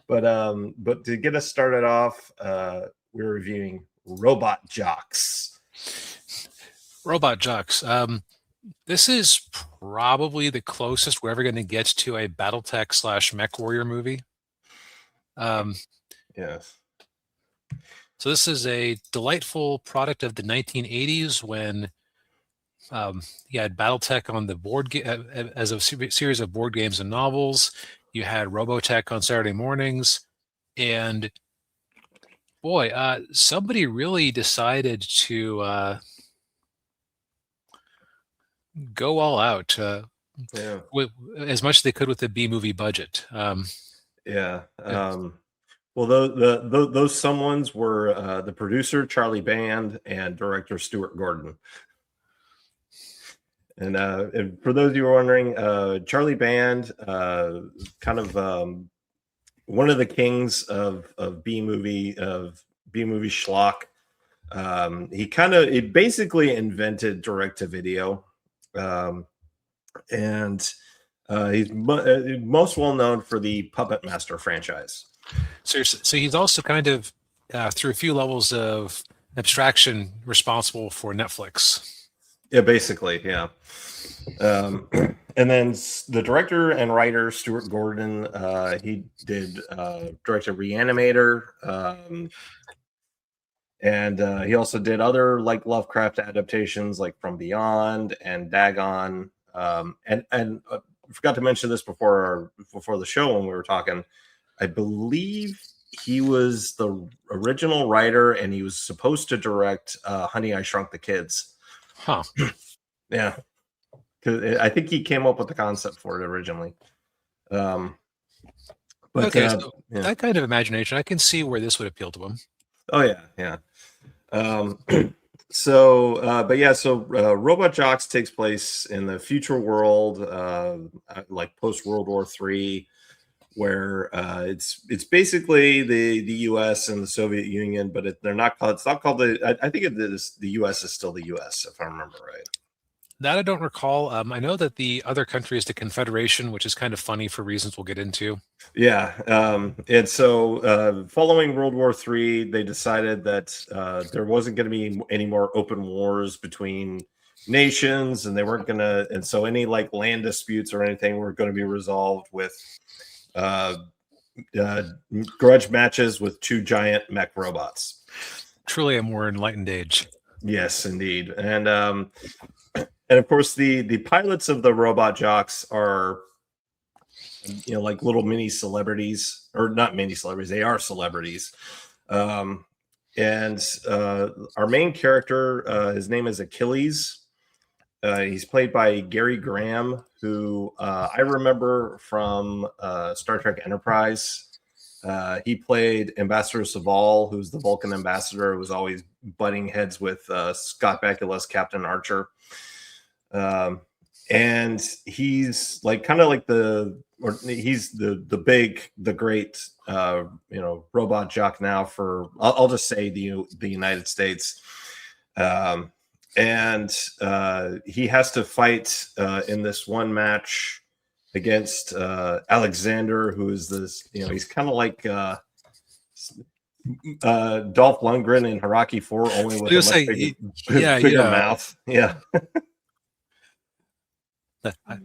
But to get us started off, we're reviewing Robot Jox. Robot Jox. This is probably the closest we're ever going to get to a Battletech / Mechwarrior movie. Yes. So this is a delightful product of the 1980s when you had Battletech on the board as a series of board games and novels. You had Robotech on Saturday mornings, and boy, somebody really decided to go all out with as much as they could with the B-movie budget. Well, those someones were the producer Charlie Band and director Stuart Gordon. And for those of you who are wondering, Charlie Band, kind of one of the kings of B-movie schlock. He basically invented direct-to-video, and he's most well known for the Puppet Master franchise. So he's also kind of through a few levels of abstraction responsible for Netflix. Yeah, basically, yeah. And then the director and writer Stuart Gordon, he did directed Reanimator, and he also did other like Lovecraft adaptations like From Beyond and Dagon. And I forgot to mention this before the show when we were talking. I believe he was the original writer, and he was supposed to direct Honey, I Shrunk the Kids. Huh. Yeah. Because I think he came up with the concept for it originally. So that kind of imagination, I can see where this would appeal to him. Oh yeah. So Robot Jox takes place in the future world, like post World War III, where it's basically the U.S. and the Soviet Union, but it's not called I think it is the U.S. is still the U.S. if I remember right. That I don't recall. I know that the other country is the Confederation, which is kind of funny for reasons we'll get into. Yeah. And so following World War III, they decided that there wasn't going to be any more open wars between nations, and they weren't going to. And so any like land disputes or anything were going to be resolved with grudge matches with two giant mech robots. Truly a more enlightened age. Yes, indeed. And of course, the pilots of the Robot Jox are, like little mini celebrities, or not mini celebrities. They are celebrities. And our main character, his name is Achilles. He's played by Gary Graham, who I remember from Star Trek Enterprise. He played Ambassador Saval, who's the Vulcan ambassador, who was always butting heads with Scott Bakula's Captain Archer. And he's like kind of like he's the great robot jock now for I'll just say the United States. And he has to fight in this one match against Alexander, who is this, he's kind of like Dolph Lundgren in Haraki 4, only with a much bigger mouth. Yeah. I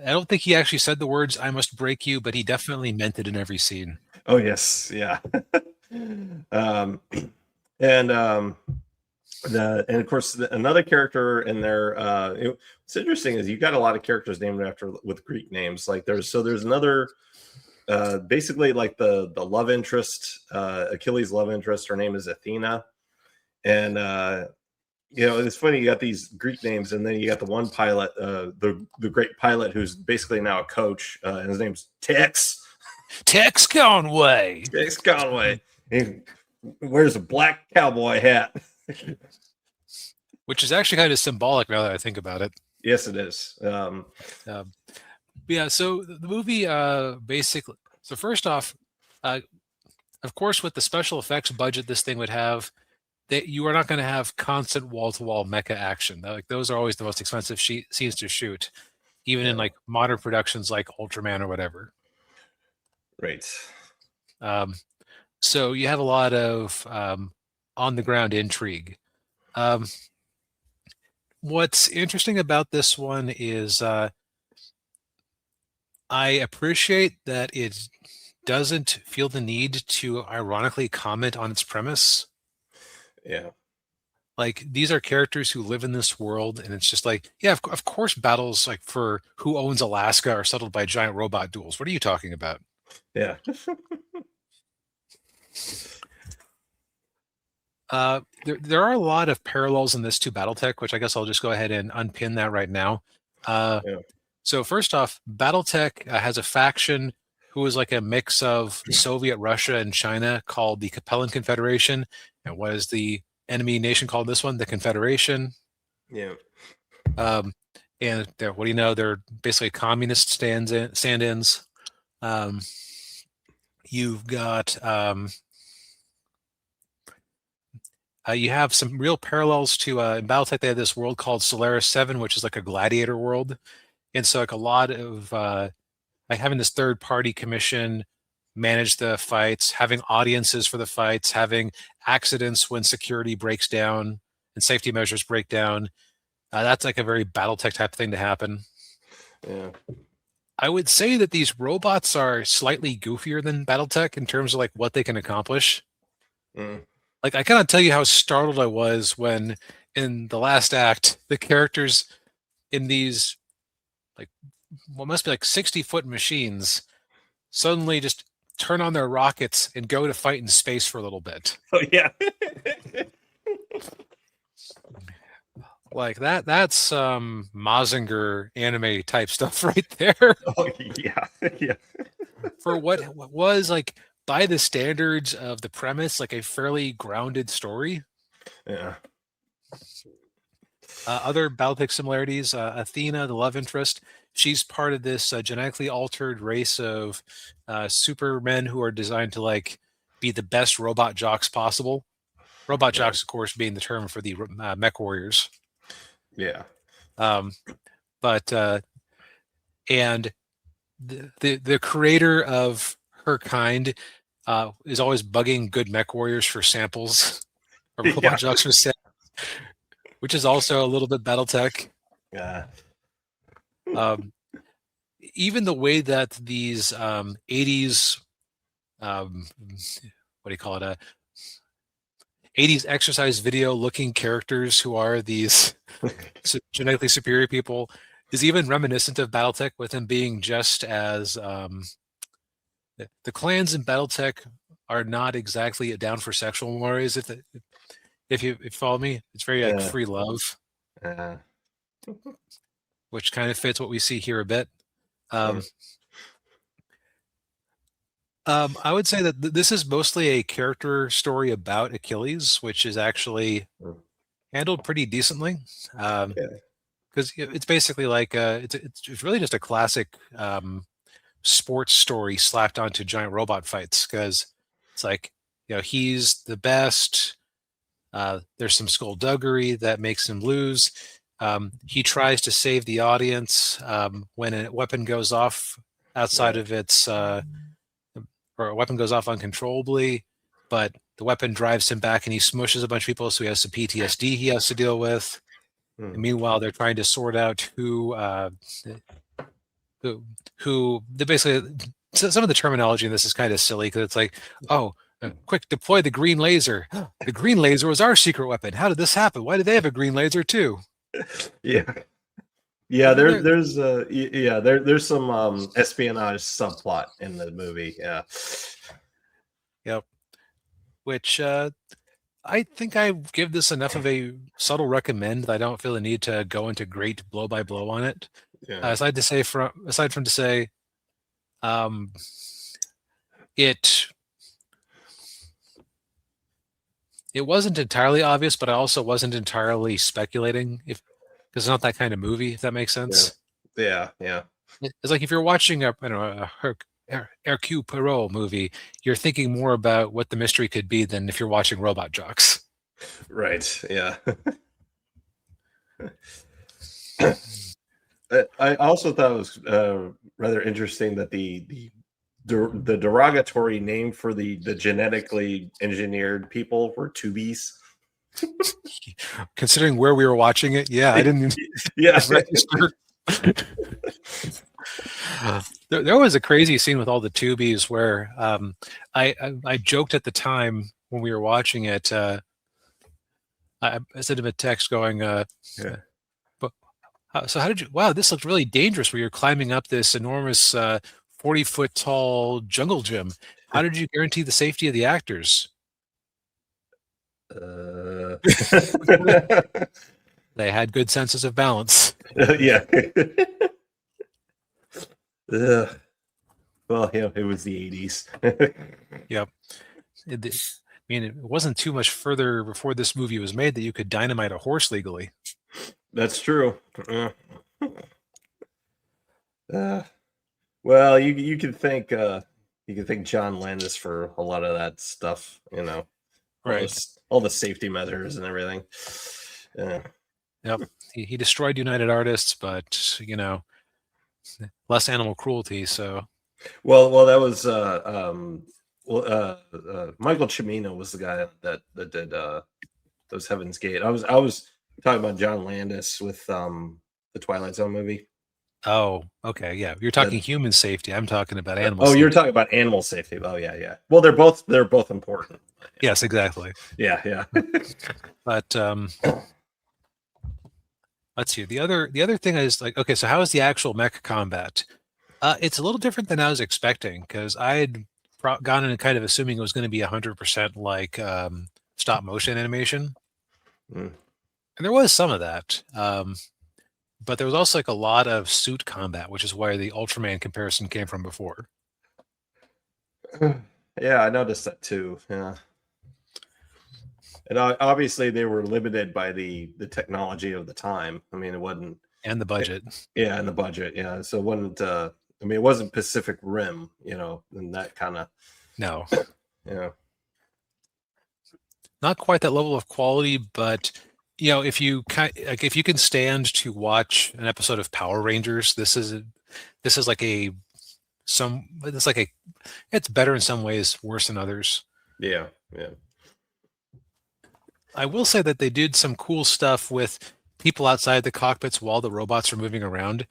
don't think he actually said the words "I must break you," but he definitely meant it in every scene. Oh yes, yeah. And of course another character in there. What's interesting is you got a lot of characters named after with Greek names. Like there's another, basically like the love interest, Achilles' love interest. Her name is Athena, and it's funny, you got these Greek names, and then you got the one pilot, the great pilot who's basically now a coach, and his name's Tex Conway. Tex Conway. He wears a black cowboy hat. Which is actually kind of symbolic now that I think about it. Yes, it is. Yeah, so the movie basically... So first off, of course, with the special effects budget this thing would have, that you are not going to have constant wall-to-wall mecha action. Like those are always the most expensive scenes to shoot, even in like modern productions like Ultraman or whatever. Right. So you have a lot of on the ground intrigue. What's interesting about this one is I appreciate that it doesn't feel the need to ironically comment on its premise. Yeah. Like, these are characters who live in this world, and it's just like, yeah, of course, battles like for who owns Alaska are settled by giant robot duels. What are you talking about? Yeah. There are a lot of parallels in this to Battletech, which I guess I'll just go ahead and unpin that right now. Yeah. So first off, Battletech has a faction who is like a mix of Soviet Russia and China called the Capellan Confederation. And what is the enemy nation called this one? The Confederation. Yeah. And what do you know? They're basically communist stand-ins. You've got you have some real parallels to in Battletech. They have this world called Solaris 7, which is like a gladiator world. And so like a lot of like having this third party commission manage the fights, having audiences for the fights, having accidents when security breaks down and safety measures break down. That's like a very Battletech type thing to happen. Yeah. I would say that these robots are slightly goofier than Battletech in terms of like what they can accomplish. Like, I cannot tell you how startled I was when in the last act, the characters in these like what must be like 60-foot machines suddenly just turn on their rockets and go to fight in space for a little bit. Oh yeah. Like that's Mazinger anime type stuff right there. Oh yeah. Yeah. For what was like by the standards of the premise, like a fairly grounded story. Yeah. Other Battletech similarities, Athena, the love interest, she's part of this genetically altered race of supermen who are designed to like be the best robot jocks possible. Robot jocks, of course, being the term for the Mechwarriors. Yeah. But and the creator of her kind is always bugging good Mechwarriors for samples, or Robot Jox for samples, which is also a little bit Battletech. Yeah. Even the way that these 80's what do you call it? 80's exercise video looking characters who are these genetically superior people is even reminiscent of Battletech, with them being just as the clans in Battletech are not exactly down for sexual mores. If you follow me, it's very like free love, which kind of fits what we see here a bit. I would say that this is mostly a character story about Achilles, which is actually handled pretty decently. Because it's basically like it's really just a classic sports story slapped onto giant robot fights. Because it's like, you know, he's the best. There's some skullduggery that makes him lose. He tries to save the audience when a weapon goes off outside of its, or a weapon goes off uncontrollably, but the weapon drives him back and he smushes a bunch of people, so he has some PTSD he has to deal with. And meanwhile, they're trying to sort out who basically, some of the terminology in this is kind of silly because it's like, oh, quick, deploy the green laser. The green laser was our secret weapon. How did this happen? Why do they have a green laser too? Yeah. There's some espionage subplot in the movie. Yeah. Yep. Which I think I give this enough of a subtle recommend that I don't feel the need to go into great blow by blow on it. Yeah. Aside from to say, it wasn't entirely obvious, but I also wasn't entirely speculating because it's not that kind of movie, if that makes sense. Yeah. It's like if you're watching a Hercule Poirot movie, you're thinking more about what the mystery could be than if you're watching Robot Jox. Right. Yeah. I also thought it was rather interesting that the the derogatory name for the genetically engineered people were tubies. Considering where we were watching it, yeah, I didn't Yeah. register. There was a crazy scene with all the tubies where I joked at the time when we were watching it. I sent him a text going, but so how did you? Wow, this looked really dangerous. Where you're climbing up this enormous 40-foot tall jungle gym. How did you guarantee the safety of the actors? They had good senses of balance. Yeah. Well, yeah, it was the 80s. Yep. I mean, it wasn't too much further before this movie was made that you could dynamite a horse legally. That's true. Well, you could thank John Landis for a lot of that stuff, Right. All the safety measures and everything. Yep. He destroyed United Artists, but less animal cruelty. So. Well, that was Michael Cimino was the guy that did those Heaven's Gate. I was talking about John Landis with the Twilight Zone movie. Oh, okay, yeah. You're talking human safety. I'm talking about animal. Oh, safety. You're talking about animal safety. Oh, yeah. Well, they're both important. Yes, exactly. Yeah. But let's see. The other thing is like, okay, so how is the actual mech combat? It's a little different than I was expecting because I had gone in kind of assuming it was going to be 100% like stop motion animation, and there was some of that. But there was also like a lot of suit combat, which is where the Ultraman comparison came from before. Yeah, I noticed that too. Yeah. And obviously they were limited by the technology of the time. I mean, it wasn't. And the budget. Yeah, and the budget. Yeah. So it wasn't, it wasn't Pacific Rim, and that kind of. No. Yeah. Not quite that level of quality, but if you can stand to watch an episode of Power Rangers, it's better in some ways, worse in others. Yeah. I will say that they did some cool stuff with people outside the cockpits while the robots are moving around.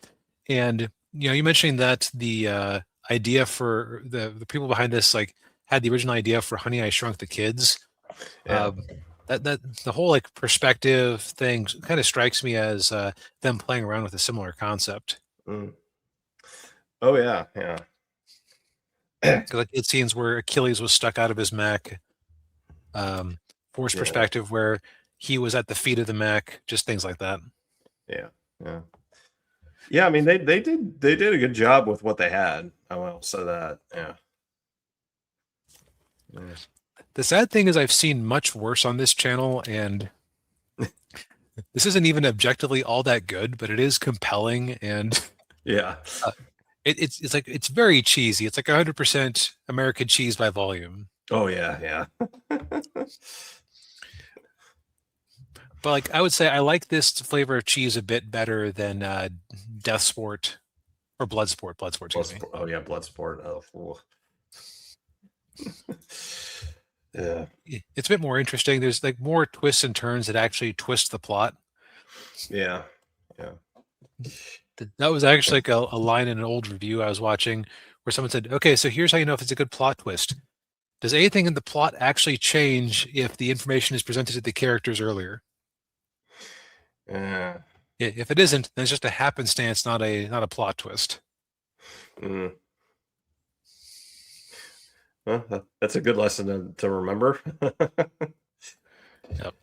And, you mentioned that the idea for the people behind this, like, had the original idea for Honey, I Shrunk the Kids. Yeah. That the whole like perspective thing kind of strikes me as them playing around with a similar concept. Oh, yeah. Like it scenes where Achilles was stuck out of his mech. Force perspective where he was at the feet of the mech, just things like that. Yeah. I mean, they did a good job with what they had. I will say that. Yeah. The sad thing is I've seen much worse on this channel, and this isn't even objectively all that good, but it is compelling, and yeah, it's like it's very cheesy. It's like 100% American cheese by volume. Oh yeah. But like I would say I like this flavor of cheese a bit better than Death Sport or Bloodsport. Oh yeah, Bloodsport. Oh. Yeah, it's a bit more interesting. There's like more twists and turns that actually twist the plot. Yeah. That was actually like a line in an old review I was watching where someone said, okay, so here's how you know if it's a good plot twist. Does anything in the plot actually change if the information is presented to the characters earlier? If it isn't, then it's just a happenstance, not a plot twist. Well, that's a good lesson to remember. Yep.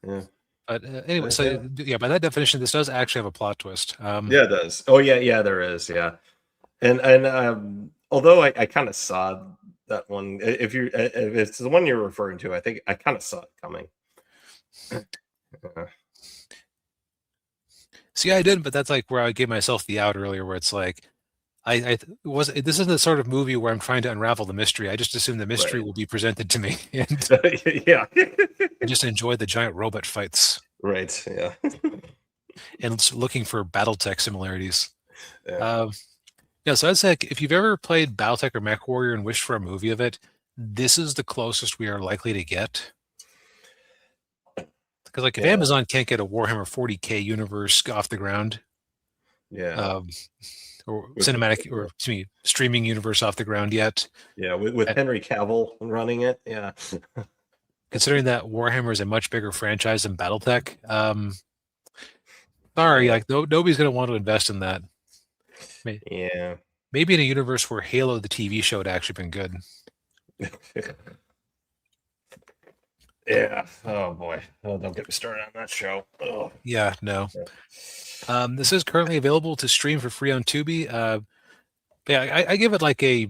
Yeah. But anyway, so by that definition, this does actually have a plot twist. Yeah, it does. Oh yeah, there is. Yeah, and although I kind of saw that one, if it's the one you're referring to, I think I kind of saw it coming. See, I didn't, but that's like where I gave myself the out earlier, where it's like, this isn't the sort of movie where I'm trying to unravel the mystery. I just assume the mystery will be presented to me, and yeah, and just enjoy the giant robot fights. Right. Yeah. And looking for Battletech similarities. Yeah. Yeah, so I'd say if you've ever played Battletech or Mechwarrior and wished for a movie of it, this is the closest we are likely to get. Because like if Amazon can't get a Warhammer 40K universe off the ground, Yeah. or cinematic or excuse me, streaming universe off the ground yet. Yeah, with Henry Cavill running it. Yeah. Considering that Warhammer is a much bigger franchise than Battletech, sorry, like nobody's going to want to invest in that. Yeah. Maybe in a universe where Halo, the TV show, had actually been good. Yeah. Oh boy. Oh, don't get me started on that show. Oh. Yeah, no. This is currently available to stream for free on Tubi. Yeah, I give it like a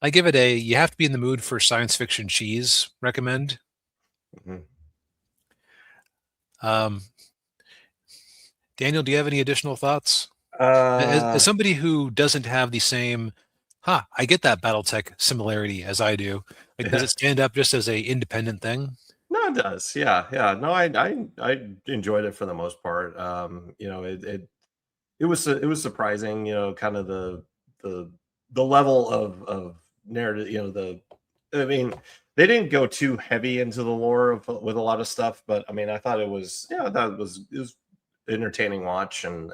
you have to be in the mood for science fiction cheese recommend. Mm-hmm. Daniel, do you have any additional thoughts? As somebody who doesn't have the same, I get that Battletech similarity as I do. Like, does it stand up just as a independent thing? No, it does. Yeah, yeah. No, I enjoyed it for the most part. You know, it was surprising. You know, kind of the level of narrative. You know, I mean, they didn't go too heavy into the lore with a lot of stuff, but I mean, I thought it was entertaining watch and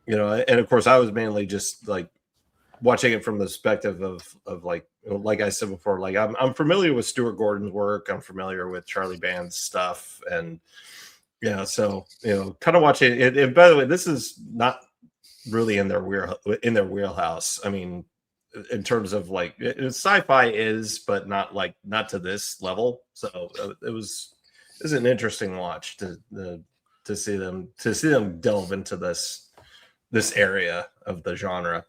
you know, and of course I was mainly just like watching it from the perspective of like I said before, like I'm familiar with Stuart Gordon's work, I'm familiar with Charlie Band's stuff, and yeah, so you know, kind of watching it. And by the way, this is not really in their wheelhouse. I mean, in terms of like sci-fi is, but not to this level. So it was an interesting watch to see them delve into this area of the genre.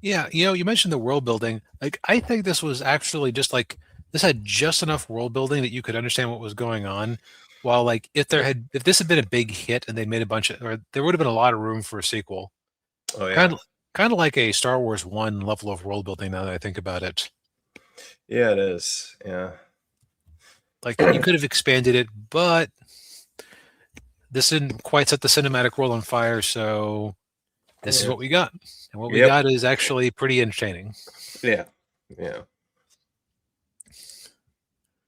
Yeah, you know, you mentioned the world building. Like, I think this was actually just like this had just enough world building that you could understand what was going on. While like if this had been a big hit and they made a bunch of, or there would have been a lot of room for a sequel. Oh yeah, kind of like a Star Wars 1 level of world building. Now that I think about it, yeah, it is. Yeah, like you could have expanded it, but this didn't quite set the cinematic world on fire. So this is what we got. And what we got is actually pretty entertaining. Yeah. Yeah.